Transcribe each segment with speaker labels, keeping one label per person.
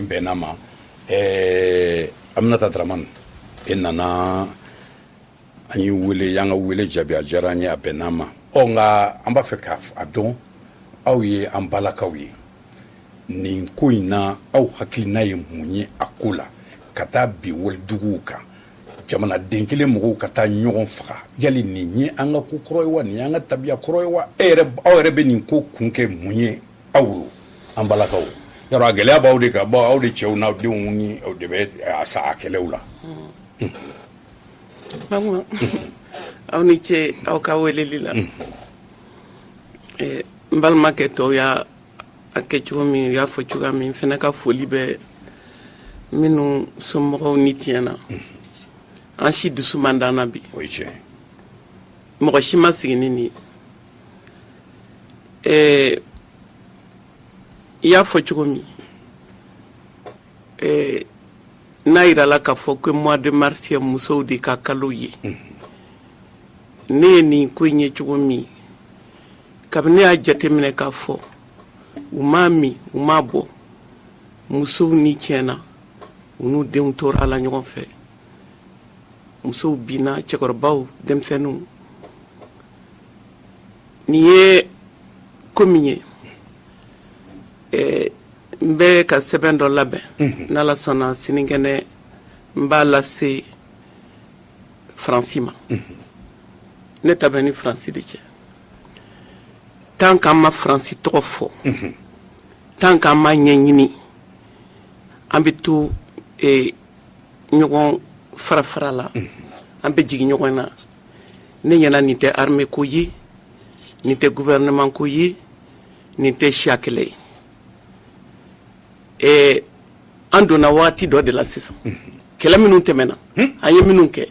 Speaker 1: Benama Aminata Dramane nana an yi wele y'an ka wele jaabi a diyara an ye a bɛnn'an ma nka an b'a fɛ k'a dɔn aw ye an balakaw ye nin ko in na aw hakilina ye mun ye a ko la ka taa bi waliduguw kan jamanaden kelen mɔgɔw ka taa ɲɔgɔn faga yali nin ye an ka ko kɔrɔ ye wa nin y'an ka tabiya kɔrɔ ye wa aw yɛrɛ bɛ nin ko kun kɛ mun ye aw yo an balakaw yɔrɔ a gɛlɛya b'aw de kan aw de cɛw n'aw denw ni aw de bɛ a sa a kɛlɛw la.
Speaker 2: aw ni ce aw ka weleli la n balimakɛ tɔw y'a kɛ cogo min y'a fɔ cogoya min fɛnɛ ka foli bɛ minnu somɔgɔw ni tiɲɛna an si dusu man d'an na bi mɔgɔ si ma sigi ni nin ye i y'a fɔ cogo min n'a yirala k'a fɔ ko mois de mars ye musow de ka kalo ye ne ye nin ko in ye cogo min kabini ne y'a jateminɛ k'a fɔ u m'a min u m'a bɔ musow ni tiɲɛna u n'u denw tora la ɲɔgɔn fɛ musow binna cɛkɔrɔbaw denmisɛnninw nin ye ko min ye n bɛ ka sɛbɛn dɔ labɛn n'ala sɔnna sinikɛnɛ n b'a lase faransi ma ne ta bɛ ni faransi de cɛ tant qu'an ma faransi tɔgɔ fɔ tant qu'an ma ɲɛɲini an bɛ to ɲɔgɔn fara-fara la an bɛ jigin ɲɔgɔn na ne ɲɛna nin tɛ armée ko ye nin tɛ gouvernement ko ye nin tɛ siya kɛlɛ ye an donna waati dɔ de la sisan kɛlɛ minnu tɛmɛna an ye minnu kɛ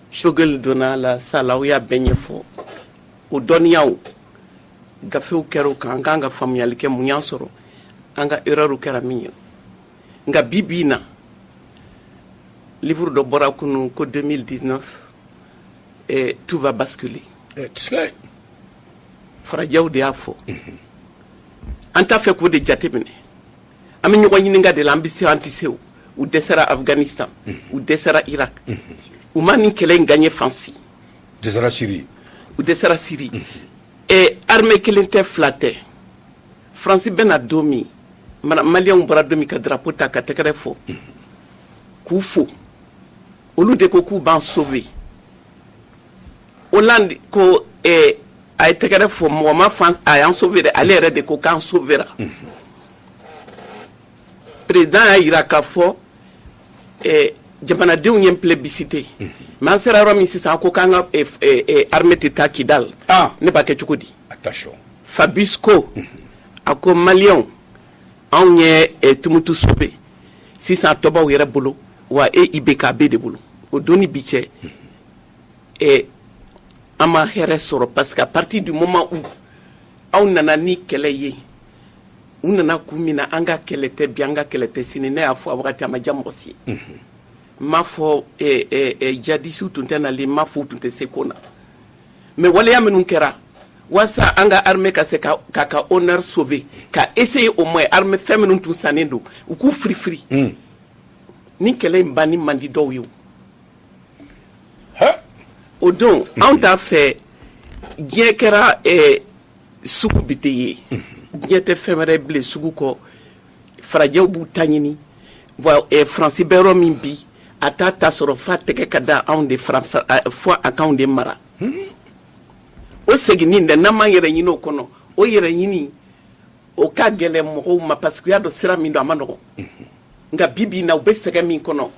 Speaker 2: Shogel donna la sala u y'a bɛɛ ɲɛfɔ o dɔnniyaw gafew kɛra o kan an kan ka faamuyali kɛ mun y'an sɔrɔ an ka erreur kɛra min ye nka bi bi in na livre dɔ bɔra kunu ko 2019 tout va basculer farajɛw de y'a fɔ an t'a fɛ k'o de jateminɛ an bɛ ɲɔgɔn ɲininka de la an bɛ se an tɛ se u dɛsɛra Afghanistan u dɛsɛra Irak u ma nin kɛlɛ in gagné fansi
Speaker 1: dɛsɛra Syrie
Speaker 2: u dɛsɛra Syrie armée kelen tɛ fila tɛ France bɛna don min maliyɛnw bɔra don min ka drapeau ta ka tɛgɛrɛ fɔ k'u fo olu de ko k'u b'an sauver Hollande ko a ye tɛgɛrɛ fɔ mɔgɔ ma fan a y'an sauver dɛ ale yɛrɛ de ko k'an sauvera président y'a yira k'a fɔ jamanadenw ye plébiscité mais an sera yɔrɔ min sisan ko k'an ka armée tɛ taa Kidal ne b'a kɛ cogo di Fabrice ko a ko maliyɛnw anw ye tumutu sauver sisan tɔbaw yɛrɛ bolo wa IBKB de bolo o doni bi cɛ an ma hɛrɛ sɔrɔ parce que à partir du moment où aw nana ni kɛlɛ ye u nana kun min na an ka kɛlɛ tɛ bi an ka kɛlɛ tɛ sini ne y'a fɔ a wagati a ma diya mɔgɔ si ye n m'a fɔ jadisiw tun tɛ nalen n m'a fɔ u tun tɛ se ko na mais waleya minnu kɛra walasa an ka armée ka se k'a ka honneur sauver ka essayer au moins armée fɛn minnu tun sannen don u k'u firifiri ni kɛlɛ in banni man di dɔw ye o don anw t'a fɛ diɲɛ kɛra sugu bi tɛ ye diɲɛ tɛ fɛn wɛrɛ bilen sugu kɔ farajɛw b'u ta ɲini faransi bɛ yɔrɔ min bi a t'a ta sɔrɔ f'a tɛgɛ ka da anw de fɔ a k'anw de mara o seginni dɛ n'an m'an yɛrɛ ɲini o kɔnɔ o yɛrɛ ɲini o ka gɛlɛn mɔgɔw ma parce que u y'a dɔn sira min don a ma nɔgɔn nka bi bi in na u bɛ sɛgɛn min kɔnɔ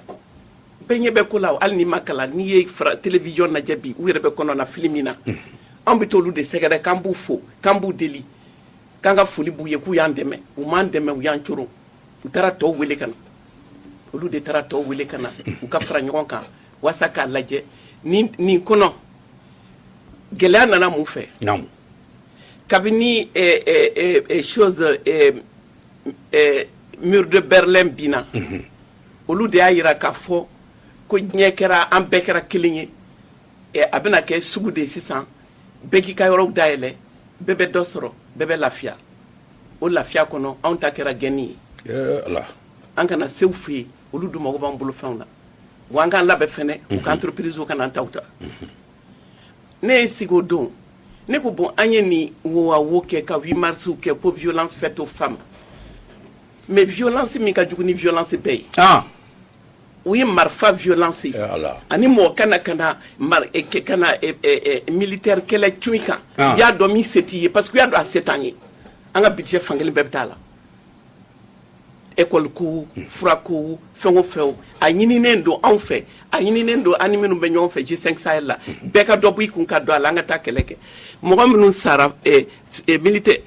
Speaker 2: bɛɛ ɲɛ bɛ ko la hali n'i ma kalan n'i ye télévision lajɛ bi u yɛrɛ bɛ kɔnɔ na film min na anw bɛ t'olu de sɛgɛrɛ k'an b'u fo k'an b'u deli k'an ka foli b'u ye k'u y'an dɛmɛ u m'an dɛmɛ u y'an coron u taara tɔw wele ka na olu de taara tɔw wele ka na u ka fara ɲɔgɔn kan walasa k'a lajɛ nin kɔnɔ gɛlɛya nana mun fɛ kabini chose mur de Berlin binna olu de y'a yira k'a fɔ ko diɲɛ kɛra an bɛɛ kɛra kelen ye a bɛna kɛ sugu de sisan bɛɛ k'i ka yɔrɔw dayɛlɛ bɛɛ bɛ dɔ sɔrɔ bɛɛ bɛ lafiya o lafiya kɔnɔ anw ta kɛra gɛnni ye
Speaker 1: ala
Speaker 2: an kana sew fɛ yen olu dun mago b'an bolo fɛnw na wa an k'an labɛn fɛnɛ u ka entreprise kana an taw ta ne ye sigi o don ne ko bon an ye nin wo kɛ ka 8 mars kɛ ko violence faite aux femmes mais violence min ka jugu ni violence bɛɛ ye u ye marifa violence ani mɔgɔ kana militaire kɛlɛ cun i kan u y'a dɔn min se t'i ye parce que u y'a dɔn a se t'an ye an ka budget fankelen bɛɛ bɛ taa la école ko fura ko fɛn o fɛn a ɲininen don anw fɛ a ɲininen don an ni minnu bɛ ɲɔgɔn fɛ G5 Sahel la bɛɛ ka dɔ bɔ i kun ka don a la an ka taa kɛlɛ kɛ mɔgɔ minnu sara militaire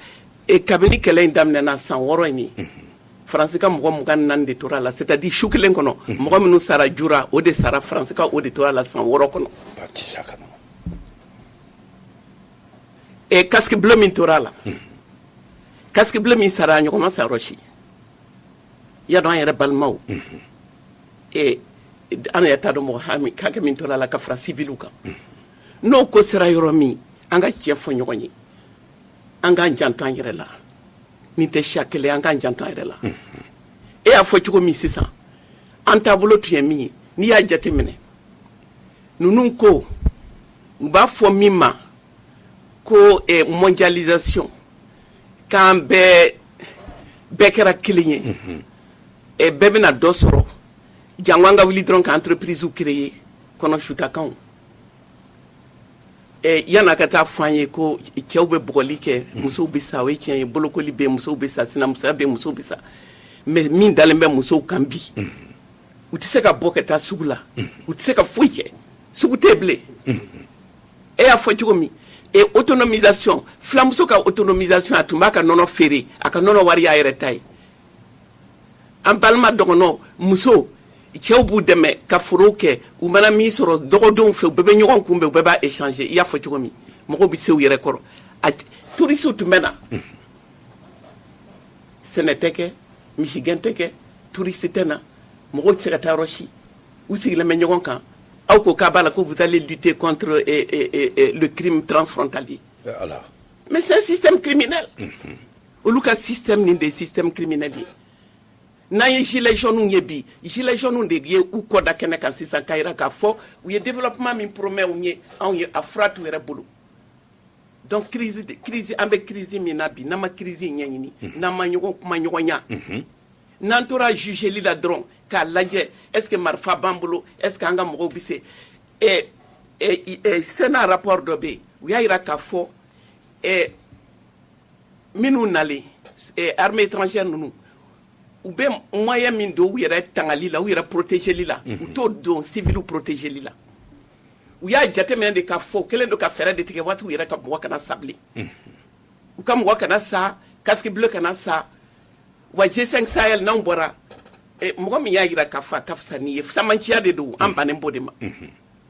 Speaker 2: kabini kɛlɛ in daminɛna san 6 in ye faransi ka mɔgɔ 24 de tora la c'est-à-dire su kelen kɔnɔ mɔgɔ minnu sara jura o de sara faransi ka o de tora la san 6 kɔnɔ casque bleu min tora la casque bleu min sara ɲɔgɔn ma sa yɔrɔ si ya dɔn an yɛrɛ balimaw an yɛrɛ t'a dɔn mɔgɔ hakɛ min tora la ka fara civiliw kan n'o ko sera yɔrɔ min an ka tiɲɛ fɔ ɲɔgɔn ye an k'an janto an yɛrɛ la nin tɛ siya kelen an k'an janto an yɛrɛ la e y'a fɔ cogo min sisan an taabolo tun ye min ye n'i y'a jate minɛ ninnu ko u b'a fɔ min ma ko mondialisation k'an bɛɛ kɛra kelen ye bɛɛ bɛna dɔ sɔrɔ jango an ka wuli dɔrɔn ka entreprise créer kɔnɔ sutakanw yana ka taa fɔ an ye ko cɛw bɛ bugɔli kɛ musow bɛ sa o ye tiɲɛ ye bolokoli bɛ musow bɛ sa sinamusoya bɛ musow bɛ sa mais min dalen bɛ musow kan bi u tɛ se ka bɔ ka taa sugu la u tɛ se ka foyi kɛ sugu tɛ bilen e y'a fɔ cogo min autonomisation filamuso ka autonomisation a tun b'a ka nɔnɔ feere a ka nɔnɔ wari y'a yɛrɛ ta ye an balima dɔgɔnɔ muso cɛw b'u dɛmɛ ka forow kɛ u mana min sɔrɔ dɔgɔdenw fɛ u bɛɛ bɛ ɲɔgɔn kunbɛn u bɛɛ b'a échanger i y'a fɔ cogo min mɔgɔw bɛ se u yɛrɛ kɔrɔ touriste tun bɛ na sɛnɛ tɛ kɛ misigɛn tɛ kɛ touriste tɛ na mɔgɔw tɛ se ka taa yɔrɔ si u sigilen bɛ ɲɔgɔn kan aw ko k'a b'a la ko vous allez lutter contre le crime transfrontalier mais c'est un système criminel olu ka système nin de ye système criminel ye n'an ye gilets jaunes ye bi gilets jaunes de ye u kɔ da kɛnɛ kan sisan k'a yira k'a fɔ u ye développement min promet u ye anw ye a fura t'u yɛrɛ bolo donc crise an bɛ crise min na bi n'an ma crise ɲɛɲini n'an ma ɲɔgɔn kuma ɲɔgɔnya n'an tora jugeli la dɔrɔn k'a lajɛ est ce que marifa b'an bolo est ce que an ka mɔgɔw bɛ se Sénat rapport dɔ bɛ yen u y'a yira k'a fɔ minnu nalen armée étrangère ninnu u bɛ moyen min don u yɛrɛ tangali la u yɛrɛ protégeli la u t'o don civiliw protégeli la u y'a jateminɛ de k'a fɔ u kɛlen don ka fɛɛrɛ de tigɛ waati u yɛrɛ ka mɔgɔ kana sa bilen u ka mɔgɔ kana sa casque bleu kana sa wa G5 Sahel n'anw bɔra mɔgɔ min y'a yira k'a fɔ a ka fisa n'i ye samanciya de don an bannen b'o de ma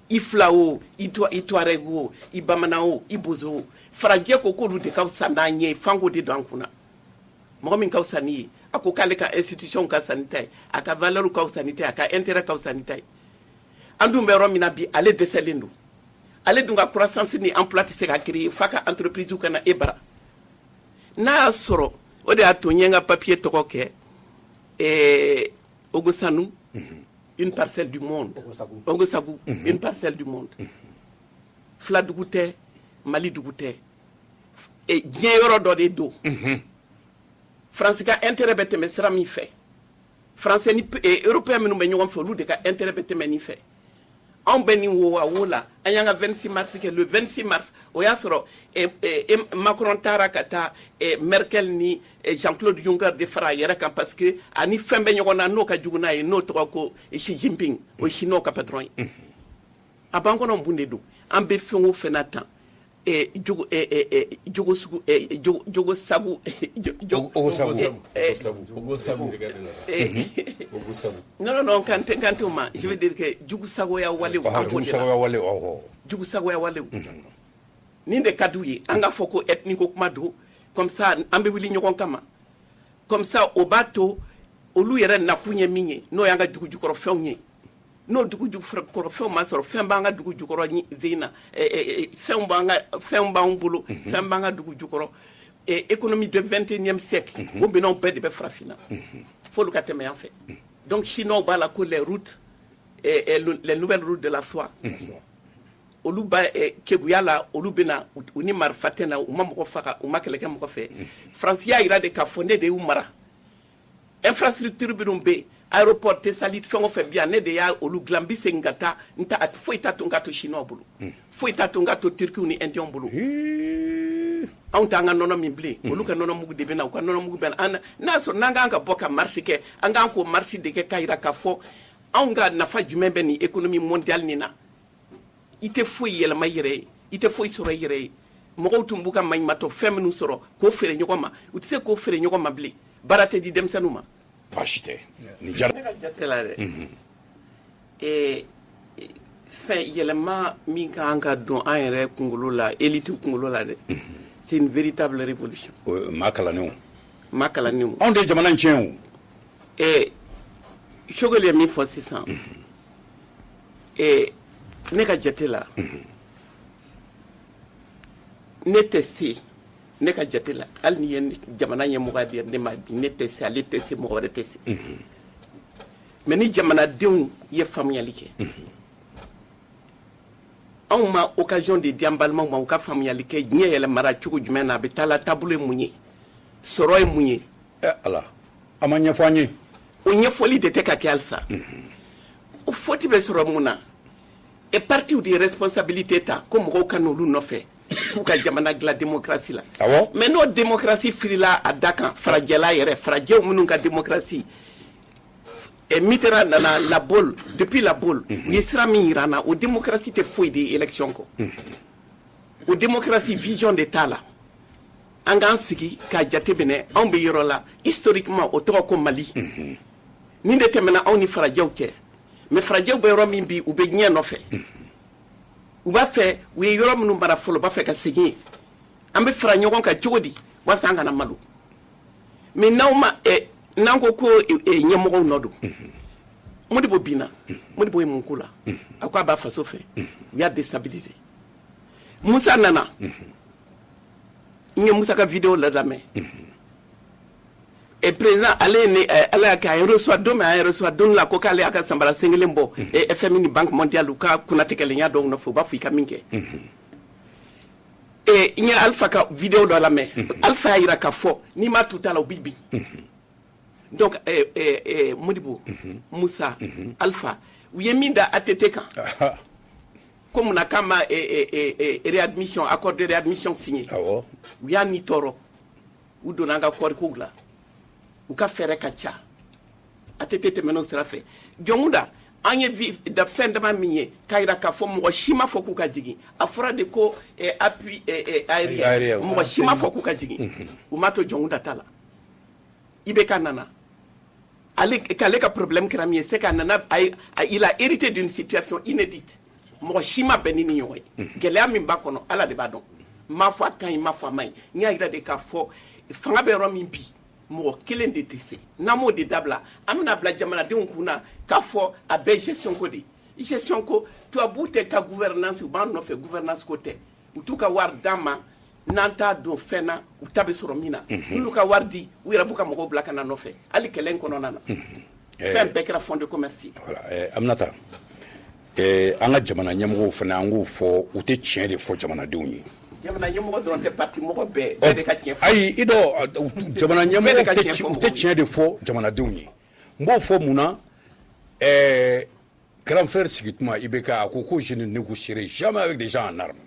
Speaker 2: i fila o i tuareg o i bamanan o i bozo o farajɛ ko k'olu de ka fisa n'an ye fanko de don an kunna mɔgɔ min ka fisa n'i ye a ko k'ale ka institution ka fisa ni ta ye a ka valeur ka fisa ni ta ye a ka intérêt ka fisa ni ta ye an dun bɛ yɔrɔ min na bi ale dɛsɛlen don ale dun ka croissance ni emploi tɛ se ka créer f'a ka entreprise kana e bara n'a y'a sɔrɔ o de y'a to n ye n ka papier tɔgɔ kɛ Ogosanu une parcelle du monde Ogosagou une parcelle du monde fila dugu tɛ Mali dugu tɛ diɲɛ yɔrɔ dɔ de don France ka intérêt bɛ tɛmɛ sira min fɛ français ni européen minnu bɛ ɲɔgɔn fɛ olu de ka intérêt bɛ tɛmɛ nin fɛ anw bɛ nin wo a wo la an y'an ka 26 mars kɛ le 26 mars o y'a sɔrɔ Macron taara ka taa Merkel ni Jean-Claude Juncker de fara a yɛrɛ kan parce que ani fɛn bɛ ɲɔgɔn na n'o ka jugu n'a ye n'o tɔgɔ ko Xi Jinping o ye Chinois ka patron ye a b'an kɔnɔ mun de don an bɛ fɛn o fɛn na tan jogo sabu non kante o ma je veux dire que jugu sagoya walew jugu sagoya walew nin de ka d'u ye an ka fɔ ko ethnie ko kuma don comme ça an bɛ wuli ɲɔgɔn kama comme ça o b'a to olu yɛrɛ nakun ye min ye n'o y'an ka dugu jukɔrɔ fɛnw ye n'o dugu jukɔrɔ fɛnw ma sɔrɔ fɛn b'an ka dugu jukɔrɔ zen na fɛnw b'an bolo fɛn b'an ka dugu jukɔrɔ économie de 21e siècle o minɛnw bɛɛ de bɛ farafinna faut le catémer en fait. Donc chinois b'a la les routes et les nouvelles routes de la soie. Olu ba keguya la olu bena uni marfatena uma moko faka uma keleke moko fe France ya ira de ka fondé de umara infrastructure birumbe aéroport te salit fengo fe bien ne de ya olu glambi sengata nta at fo ita tunga to chinois bulu fo ita tunga to turki ni indian bulu on tanga nono mimble olu ka nono mugu de bena ko nono mugu ben an na so nanga anga boka marché ke anga ko marché de ke kaira ka fo anga nafa jumembe ni économie mondiale ni na ite foyi yɛlɛma yɛrɛ ite foyi sɔrɔ yɛrɛ mɔgɔw tun b'u ka maɲumatɔ fɛn minnu sɔrɔ k'o feere ɲɔgɔn ma u tɛ se k'o feere ɲɔgɔn ma bilen baara tɛ di denmisɛnninw ma
Speaker 1: baasi tɛ nin jara
Speaker 2: ne ka jate la dɛ fɛn yɛlɛma min ka kan ka don an yɛrɛ kunkolo la élite kunkolo la dɛ c'est une véritable révolution
Speaker 1: maa kalannenw
Speaker 2: anw
Speaker 1: de ye jamana in tiɲɛ o
Speaker 2: Sogoli ye min fɔ sisan ne ka jate la ne tɛ se ne ka jate la hali ni ye jamana ɲɛmɔgɔ di ne ma bi ne tɛ se ale tɛ se mɔgɔ wɛrɛ tɛ se mais ni jamanadenw ye faamuyali kɛ anw ma occasion de di an balimaw ma u ka faamuyali kɛ diɲɛ yɛlɛmara cogo jumɛn na a bɛ taa la taabolo ye mun ye sɔrɔ ye mun ye
Speaker 1: ala a ma ɲɛfɔ an ye
Speaker 2: o ɲɛfɔli de tɛ ka kɛ halisa o fɔti bɛ sɔrɔ mun na et parti de responsabilité ta ko mɔgɔw ka n'olu nɔfɛ k'u ka jamana dilan démocratie la mais n'o démocratie firila a da kan farajɛla yɛrɛ farajɛw minnu ka démocratie Mitterrand nana la bol depuis la bol u ye sira min yira an na o démocratie tɛ foyi de élection kɔ o démocratie vision de t'a la an k'an sigi k'a jate minɛ anw bɛ yɔrɔ la historiquement o tɔgɔ ko Mali nin de tɛmɛna anw ni farajɛw cɛ mais farajɛw bɛ yɔrɔ min bi u bɛ diɲɛ nɔfɛ u b'a fɛ u ye yɔrɔ minnu mara fɔlɔ u b'a fɛ ka segin yen an bɛ fara ɲɔgɔn kan cogo di walasa an kana malo mais n'an ko ɲɛmɔgɔw nɔ don Modibo binna Modibo ye mun k'o la a ko a b'a faso fɛ u y'a déstabiliser Musa nana n ye Musa ka vidéo lamɛn et président ale y'a kɛ a ye reçoit don min a ye reçoit don la ko k'ale y'a ka sanbara sen kelen bɔ FMI ni banque mondiale u ka kunnatigɛlenya dɔw nɔfɛ u b'a fɔ i ka min kɛ n ye Alpha ka vidéo dɔ lamɛn Alpha y'a yira k'a fɔ n'i m'a tu ta la u b'i bin donc Modibo Musa Alpha u ye min da ATT kan ko munna k'a ma réadmission accord de réadmission signé u y'a ni tɔɔrɔ u donna an ka kɔɔrikow la u ka fɛɛrɛ ka ca ATT tɛmɛn'o sira fɛ jɔnmu da an ye fɛn dama min ye k'a yira k'a fɔ mɔgɔ si ma fɔ k'u ka jigin a fɔra de ko appui aérien mɔgɔ si ma fɔ k'u ka jigin u m'a to jɔnmu da ta la IBK nana k'ale ka problème kɛra min ye c'est qu'à nana il a hérité d'une situation inédite mɔgɔ si ma bɛn ni nin ɲɔgɔn ye gɛlɛya min b'a kɔnɔ ala de b'a dɔn m'a fɔ a ka ɲi m'a fɔ a ma ɲi n y'a yira de k'a fɔ fanga bɛ yɔrɔ min bi mɔgɔ kelen de tɛ se n'an m'o de dabila an bɛna bila jamanadenw kunna k'a fɔ a bɛɛ gestion ko de gestion ko tubabuw tɛ ka gouvernance u b'an nɔfɛ gouvernance ko tɛ u t'u ka wari d'an ma n'an t'a don fɛn na u ta bɛ sɔrɔ min na n'u ka wari di u yɛrɛ b'u ka mɔgɔw bila ka na nɔfɛ hali kɛlɛ in kɔnɔna na fɛn bɛɛ kɛra fond de commerce ye.
Speaker 1: Aminata an ka jamana ɲɛmɔgɔw fana an k'o fɔ u tɛ tiɲɛ de fɔ jamanadenw ye.
Speaker 2: jamana ɲɛmɔgɔ dɔrɔn tɛ parti mɔgɔ bɛɛ de ka tiɲɛ fɔ.
Speaker 1: ayi i dɔn jamana ɲɛmɔgɔ u tɛ tiɲɛ de fɔ jamanadenw ye n b'o fɔ mun na grand frère sigituma IBK a ko je ne négocierai jamais avec des gens en armes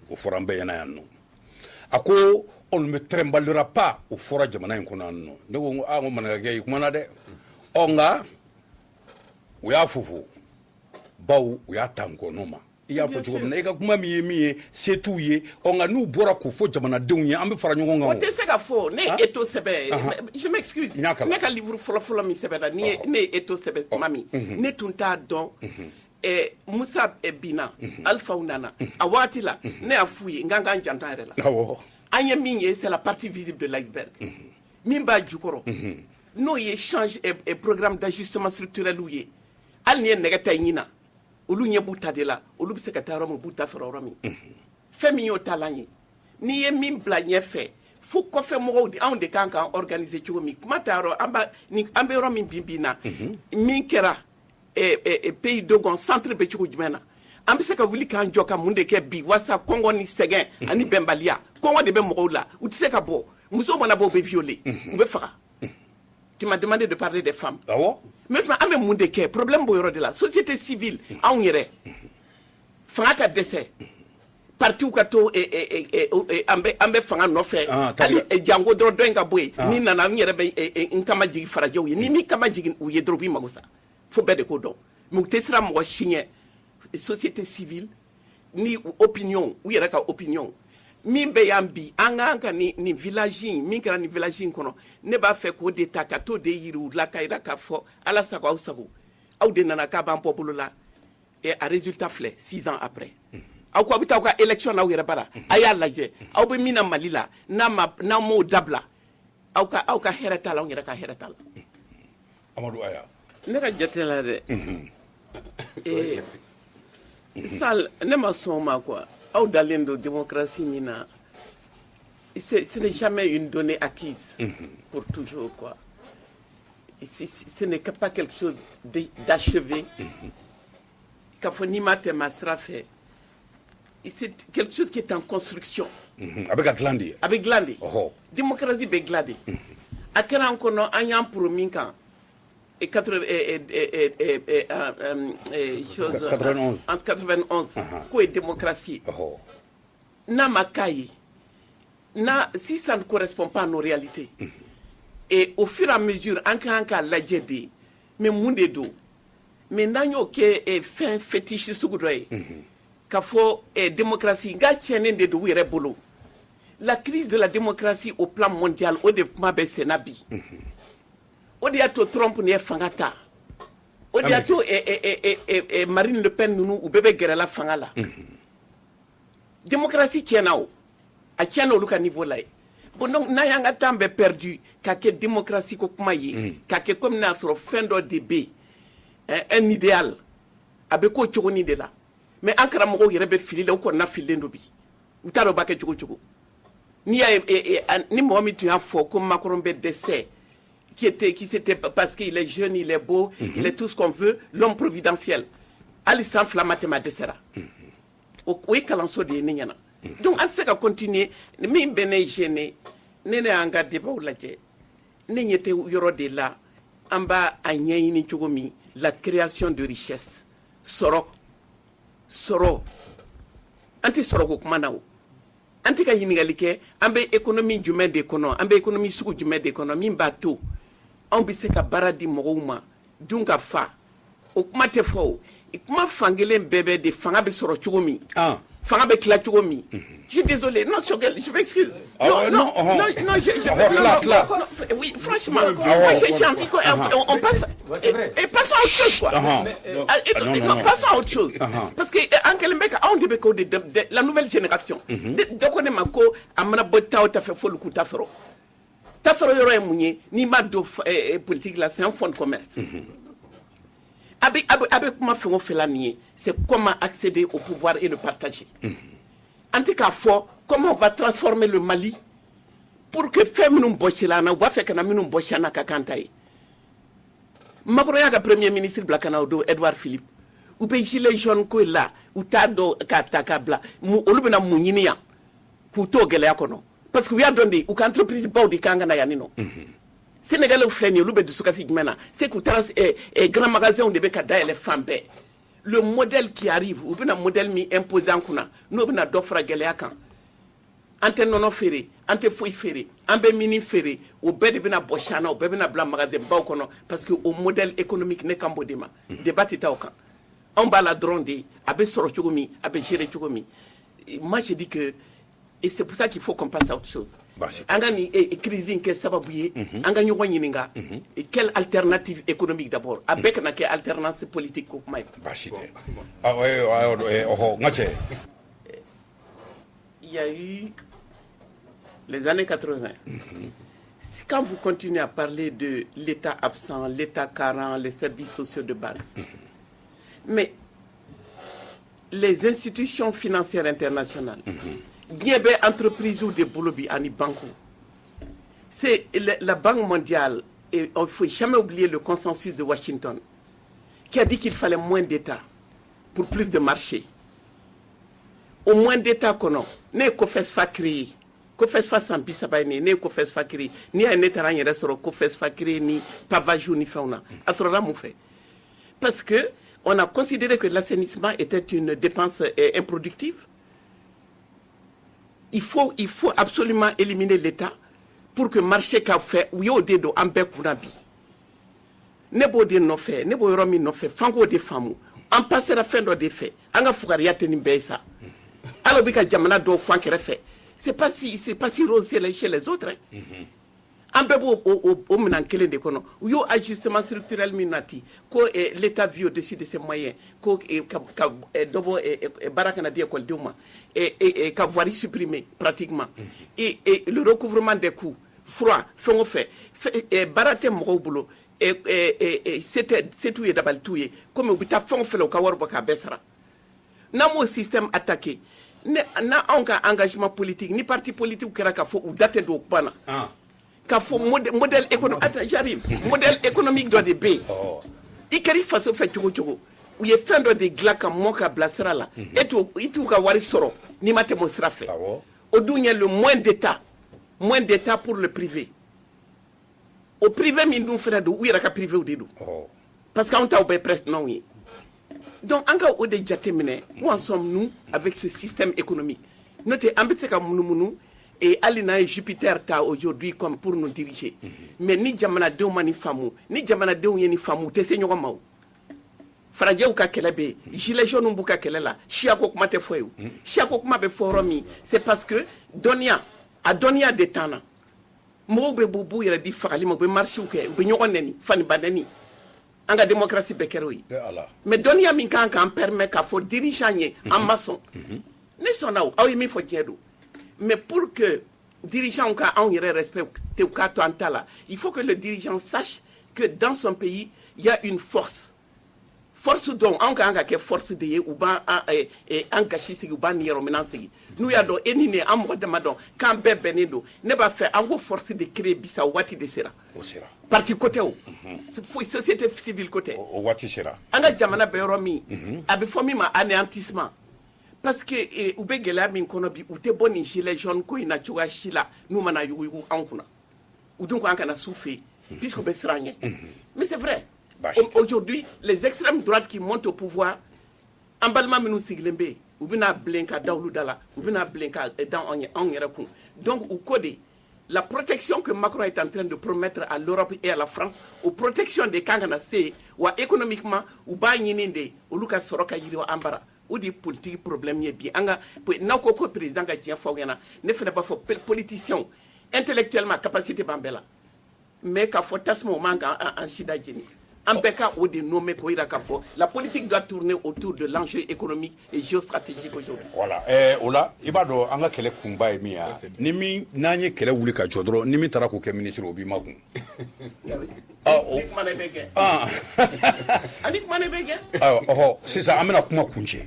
Speaker 1: o fɔra an bɛɛ ɲɛna yan nɔ a ko on ne me trimbalera pas o fɔra jamana in kɔnɔ yan nɔ ne ko n ko manikakɛ i kumana dɛ nka u y'a fofo baw u y'a ta nkɔnɔ ma i y'a fɔ cogo min na i ka kuma min ye min ye se t'u ye nka n'u bɔra k'o fɔ jamanadenw ye an bɛ fara ɲɔgɔn kan
Speaker 2: o tɛ se ka fɔ ne ye eto sɛbɛ je m'excuse ne ka livre fɔlɔfɔlɔ min sɛbɛnna ne ye eto sɛbɛ tuma min ne tun t'a dɔn Musa binna Alphaw nana a waati la ne y'a f'u ye n kan k'an janto an yɛrɛ la an ye min ye c'est la partie visible de l'iceberg min b'a jukɔrɔ n'o ye change programme d'ajustement structurel ye hali ni ye nɛgɛ ta i ɲina olu ɲɛ b'u ta de la olu bɛ se ka taa yɔrɔ min b'u ta sɔrɔ yɔrɔ min fɛn min y'o taalan ye n'i ye min bila ɲɛfɛ fo kɔfɛ mɔgɔw de anw de kan k'an organiser cogo min kuma t'a yɔrɔ an bɛ yɔrɔ min bi na min kɛra pays dogon centre bɛ cogo jumɛn na an bɛ se ka wuli k'an jɔ ka mun de kɛ bi walasa kɔngɔ ni sɛgɛn ani bɛnbaliya kɔngɔ de bɛ mɔgɔw la u tɛ se ka bɔ musow mana bɔ u bɛ violer u bɛ faga tu m'as demandé de parler des femmes maintenant an bɛ mun de kɛ problème b'o yɔrɔ de la société civile anw yɛrɛ fanga ka dɛsɛ parti ka to an bɛ fanga nɔfɛ hali jango dɔrɔn dɔ in ka bɔ yen ni nana n yɛrɛ bɛ n kama jigin farajɛw ye ni min kama jigin u ye dɔrɔn u b'i mago sa fo bɛɛ de k'o dɔn mais u tɛ siran mɔgɔ si ɲɛ société civile ni opinion u yɛrɛ ka opinion min bɛ yan bi an k'an ka nin village in min kɛra nin village in kɔnɔ ne b'a fɛ k'o de ta ka t'o de yiri u la ka yira k'a fɔ ala sago aw sago aw de nana k'a b'an bɔ bolo la a résultat filɛ 6 ans après aw ko aw bɛ taa aw ka élection n'aw yɛrɛ bara a y'a lajɛ aw bɛ min na Mali la n'an m'o dabila aw ka hɛrɛ t'a la anw yɛrɛ ka hɛrɛ t'a la.
Speaker 1: Amadou Aya.
Speaker 2: ne ka jate la dɛ Sal ne ma sɔn o ma quoi aw dalen don démocratie min na ce n'est jamais une donnée acquise pour toujours quoi ce n'est pas quelque chose d'achevé k'a fɔ n'i ma tɛmɛ a sira fɛ c'est quelque chose qui est en construction
Speaker 1: a bɛ ka dilan de ye
Speaker 2: a bɛ dilan de démocratie bɛ dilan de a kɛra an kɔnɔ an y'an poro min kan 91 k'o ye démocratie n'a ma k'a ye si ça ne correspond pas à nos réalités et au fur et à mesure an kan k'a lajɛ de mais mun de don mais n'an y'o kɛ fɛn fétiche sugu dɔ ye k'a fɔ démocratie nka tiɲɛnen de don u yɛrɛ bolo la crise de la démocratie au plan mondial o de kuma bɛ senna bi o de y'a to Trump ni ye fanga ta o de y'a to Marine Le Pen ninnu u bɛɛ bɛ gɛrɛla fanga la démocratie tiɲɛna o a tiɲɛna olu ka niveau la ye bon donc n'a y'an ka temps bɛɛ perdu k'a kɛ démocratie ko kuma ye k'a kɛ comme n'a sɔrɔ fɛn dɔ de bɛ yen un idéal a bɛ k'o cogonin de la mais an karamɔgɔw yɛrɛ bɛ fili la u kɔnɔna fililen don bi u t'a dɔn u b'a kɛ cogo cogo ni mɔgɔ min tun y'a fɔ ko Macron bɛ dɛsɛ qui c'était parce qu'il est jeune, il est beau, il est tout ce qu'on veut, l'homme providentiel. Ali san flama tema dessera. Oui, kalanso de niana. Donc, on sait qu'à continuer, mais bene gêné, nene anga débat ou la dje, n'était yoro de là, en bas à ni chogomi, la création de richesse. Soro. Anti soro kumanao. Anti ka yinigalike, ambe économie du de kono, ambe économie suku du de kono, min bateau. On bɛ se ka baara di mɔgɔw ma dun ka fa o kuma tɛ fɔ o kuma fankelen bɛɛ bɛ de fanga bɛ sɔrɔ cogo min fanga bɛ tila cogo min je suis désolé non je m'excuse non oui franchement j'ai envie qu'on passe et passons à autre chose quoi passons à autre chose parce que en kɛlen bɛ ka anw de bɛ k'o de la nouvelle génération dɔ ko ne ma ko a mana bɔ ta o ta fɛ f'olu k'u ta sɔrɔ tasoro yoro ye munye ni ma do politique là c'est un fonds de commerce avec comment faire on fait la nier c'est comment accéder au pouvoir et le partager en tout cas comment on va transformer le Mali pour que femmes bochilana va faire que na minum bochana ka kantai Macron ya ka premier ministre Blakana Odo Edouard Philippe ou be gilet jaune ko là ou tado ka takabla mu olubena munyini ya ku to gele yakono parce que we are donné ou qu'entreprise ba di kangana ya nino Sénégalais ou fleni olu be dusukasi jumena c'est que grand magasin on debe ka da les femmes le modèle qui arrive ou bien un modèle mi imposant kuna no bena d'offre gele yakan ante nono fere ante foi fere ambe mini fere o be de bena bochana o be bena bla magasin ba kono parce que au modèle économique ne kambodema débat ta okan on va la dronde abe soro chogomi abe gérer chogomi moi je dis que et c'est pour ça qu'il faut qu'on passe à autre chose. Angani crise que sababuye, angani wanyininga. Quelle alternative économique d'abord? Avec na quelle alternance politique ko mai.
Speaker 1: Bachité. Ah ouais
Speaker 2: il y a eu les années 80. Quand vous continuez à parler de l'État absent, l'État carent, les services sociaux de base. Mais les institutions financières internationales il y a des entreprises ou des bolobi ani banco c'est la Banque mondiale, et il ne faut jamais oublier le consensus de Washington, qui a dit qu'il fallait moins d'États pour plus de marché. Au moins d'États qu'on a, n'est qu'au fait créer, qu'au fait sans bisabaini, n'est qu'au fait créer, ni un État rien restera qu'au fait créer, ni pavajou, ni fauna. À ce moment-là, fait. Parce que on a considéré que l'assainissement était une dépense improductive. Il faut absolument éliminer l'État pour que le marché qu'a fait, ou y'a des dos en bec ou nabi. Nebo de no fait, nebo romi no fait, fango de femmes. En passant la fin de faits, en a fougaria tenimbe ça. Alors, bika jamana do fouan qui refait. C'est pas si rosé chez les autres. En bebo au menan kelen de kono. Yo ajustement structurel minati. Ko l'État vit au-dessus de ses moyens. Ko dobo baraka na di école d'uma. Et qu'avoir supprimé pratiquement. Et le recouvrement des coûts. Froid, fond fait. Barate mo boulot. C'est tout est d'abord tout est. Comme ubita fond fait le kawar baka besara. Namo système attaqué. Na onka engagement politique ni parti politique kera ka fo ou date do bana. Ka fo modèle économique. Attends, j'arrive. Modèle économique doit de B. I kari faso fait chogo. Ou ye fin de glaka moka blasera là. Et tout ka wari soro ni mate mo sera fait. Au dounya le moins d'état pour le privé. Au privé min nous fait do ou ira ka privé ou dedo. Parce qu'on t'a obé presque non yi. Donc, où en sommes-nous avec ce système économique? Notez, et Alina et Jupiter ta aujourd'hui comme pour nous diriger. Mais ni jamana de mani famu, ni jamana de ni famu, te senyo mau. Fragé ou kakelebe, gilet jaune ou kakelela, chiako kuma te foyou. Chiako kuma be foromi, c'est parce que Donia de tana. Mo be bubu ira di fakali mo be marché ou ke, be nyoneni, fani banani. La démocratie békéroï. Mais donner à Minkan quand permet qu'il faut diriger en maçon. Ne sont là où il faut dire. Mais pour que dirigeant ait un respect, il faut que le dirigeant sache que dans son pays, il y a une force. Force dont on a force de ou ban engagé ou ban niromenance. Nous y a donc éniné en mode madon quand bébénido ne va faire en force de créer bisa wati de sera. Parti côté où société civile côté.
Speaker 1: Wati sera.
Speaker 2: Anga jamana beromi abi fomi ma anéantissement. Parce que ou begela min konobi ou te boni gilet jaune ko ina chuga shila nous mana yugu ankuna. Ou donc on kana souffrir puisque be sranye. Mais c'est vrai. Aujourd'hui, les extrêmes droites qui montent au pouvoir, en balma minu siglembe, ou bien blinka daouludala, ou bien blinka dans onyerakun. Donc, au code, la protection que Macron est en train de promettre à l'Europe et à la France, aux protections des Kangana, c'est, ou économiquement, ou ba yininde, ou Lucas Soroka yiro ambara, ou des politiques problèmes yé bien. Anga, n'a qu'au président Gadjien Fogana, ne fait pas faux politicien, intellectuellement, capacité bambela. Mais qu'à faut tas moment en Chida Djeni. La politique doit tourner autour de l'enjeu économique et géostratégique aujourd'hui.
Speaker 1: Voilà. Ola, ibado anga kele kumba emia. Nimi nanye kele wuli ka jodro, nimi tara ko ke ministre obi magun.
Speaker 2: Anik mane bege.
Speaker 1: C'est ça amena kuma kunje.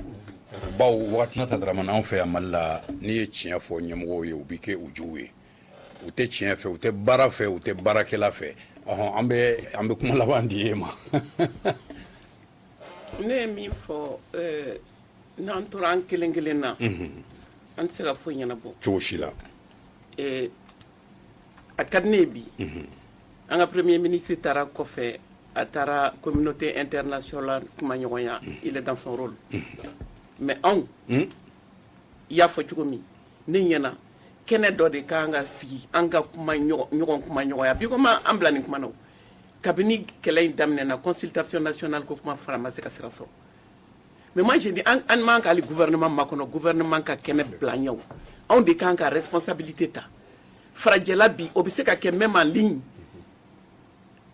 Speaker 1: Baw wakati na tadra man fait amalla ni tien fo nyemgo ye ubike ujuwe. Ute tien fait, ute bara fait, ute barakela fait. Ambe kuma labandi ema.
Speaker 2: Ne mi fo nan toran kelengelena. An sega fo nyana bo.
Speaker 1: Choshila.
Speaker 2: Akadnebi. Anga premier ministre tara kofe atara communauté internationale kuma nyoya, il est dans son rôle. Mais ya fo chukomi ne nyana kene do de kanga si anga kuma nyogon kuma nyoya bi ko ma amblani kuma no kabini kele damne na consultation nationale ko kuma farama se ka sira so. Mais moi je dis an manque à le gouvernement makono gouvernement ka kene blanyaw on de kanga responsabilité ta fragela bi obiseka ke même en ligne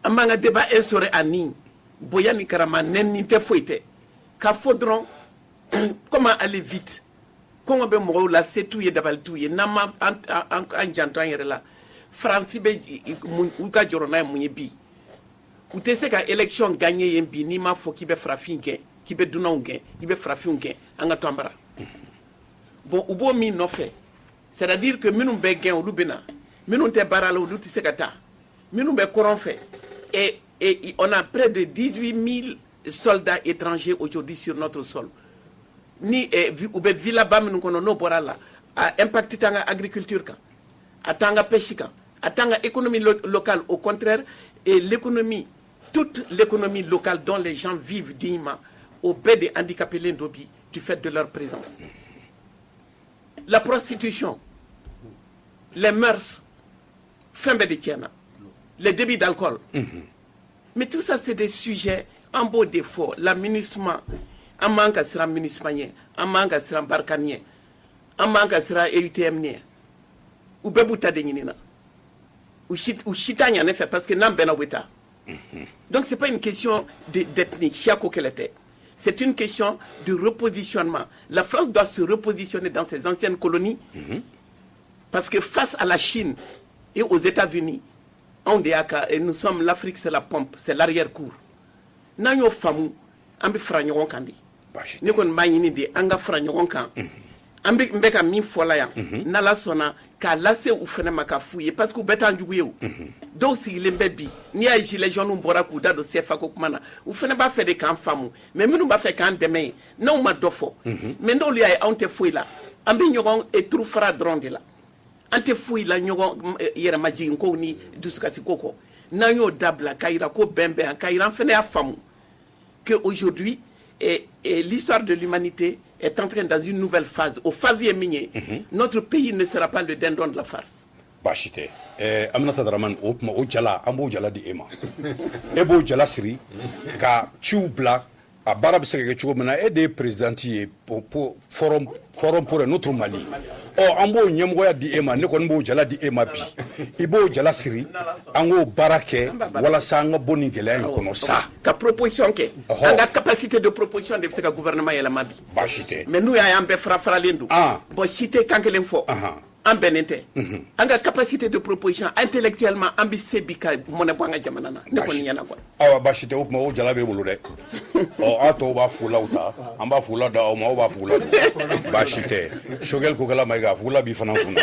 Speaker 2: amanga débat essoré en ligne boyani karama nenni te foite ka faudront comment aller vite. Comment be mo la c'est tout y dabal tout y nama en jantan yere la France be u ka jorona mu bi u te se ka élection gagner yembi ni ma fo ki be frafinke ki be dunonge ki be frafinke anga tambara bon ubo mi no fait c'est-à-dire que minum be gain ou lubena minnu tɛ baara la olu tɛ se ka taa minnu bɛ kɔrɔn fɛ et on a près de 18 000 soldats étrangers aujourd'hui sur notre sol ni u bɛ villa ba minnu kɔnɔ n'o bɔra la a impact tɛ an ka agriculture kan a t'an ka pêche kan a t'an ka économie locale au contraire et l'économie toute l'économie locale dont les gens vivent dignement au bas des handicapés l'endobi du fait de leur présence. La prostitution, les mœurs, fin de tiena, les débits d'alcool. Mais tout ça, c'est des sujets en beau défaut. L'aménagement, en manque sera municipalien, en manque sera barcanien, en manque sera EUTM. Ou bebouta de nina. Ou chitanya en effet, parce que n'en ben weta. Donc, ce n'est pas une question d'ethnie, chiako qu'elle était. C'est une question de repositionnement. La France doit se repositionner dans ses anciennes colonies parce que face à la Chine et aux États-Unis, nous sommes l'Afrique, c'est la pompe, c'est l'arrière-cour. Nous avons famou, nous avons kandi. Nous avons mayini de anga franyogon kan. Ambe mbeka min fola ya. Nala sona ka lase ou fene maka fouye parce que beta njuguye ou. Donc si lembebi ni a gilet jaune mbora ku da do CFA ko kumana. Ou fene ba fait de kan famu. Mais nous ba fait kan demain. Non ma dofo. Mais non lui a onte fouye la. Ambe nyogon et trou fra dronde la. Ante fouye la nyogon yera maji nko ni duskasi koko. Nanyo dabla kaira ko bembe an kaira fene a famu. Que aujourd'hui et l'histoire de l'humanité est entrée dans une nouvelle phase. Au phase minier, notre pays ne sera pas le dindon de la farce.
Speaker 1: Bachite. Aminata Draman, o jala, ambo jala di ema. Ebo jala siri, ka chubla, a barab seke chubna et des présidentiers pour forum pour un autre Mali. Oh, ambo nyemgoya di ema, ne konbo jala di ema bi. Ibo jala siri, ango barake, wala sanga boni gele kono sa.
Speaker 2: Ka proposition ke, anga capacité de proposition de ce gouvernement yela mabi.
Speaker 1: Bachite.
Speaker 2: Mais nous ya ambe fra lendu. Bo cité kankelen fo. En benente. Anga capacité de proposition intellectuellement ambitieux bika mona banga jamanana. Ne koni yana kwa.
Speaker 1: Awa bachite o mo jala be bolu de. O ato ba fula uta, amba fula da o ma ba fula. Bachite. Shogel ko kala maiga fula bi fana kuna.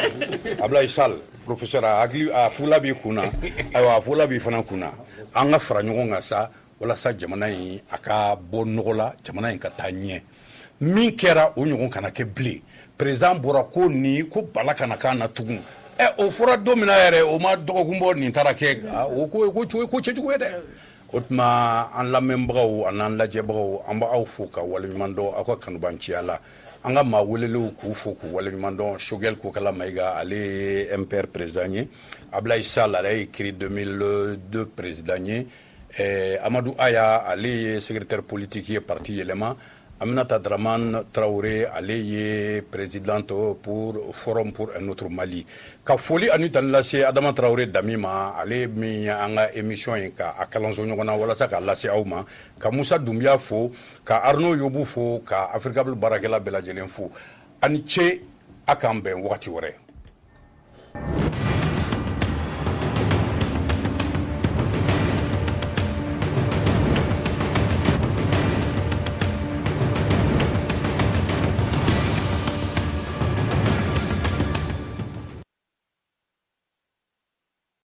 Speaker 1: Abla Isal, professeur agli a fula bi kuna. Awa fula bi fana kuna. Anga fra nyonga sa wala sa jamana yi aka bonola jamana yi ka tanye. Min kera o nyonga kana ke bli. Président Borako ni ko balaka na kana tugun o fora domina yere o ma dogo gumbo ni tarake o ko chejugo yede otma an la membraw an la jebraw amba aw fuka wala mando akwa kanu banchiala anga ma welele ku fuku wala mando shogel ko kala maiga ale MPR présidentier Ablaye Sall a écrit 2002 présidentier Amadou Aya ale secrétaire politique et parti élément Aminata Draman Traoré, elle est présidente pour Forum pour un autre Mali. Ka foli anu tan lase Adama Traoré damima ale mi anga émission ka akalanzo nyona wala sa ka lase awma ka Moussa Doumbia fo ka Arnaud Yobou fo ka Africa Barakela Bela Jelen fo ani che akambe wakati wore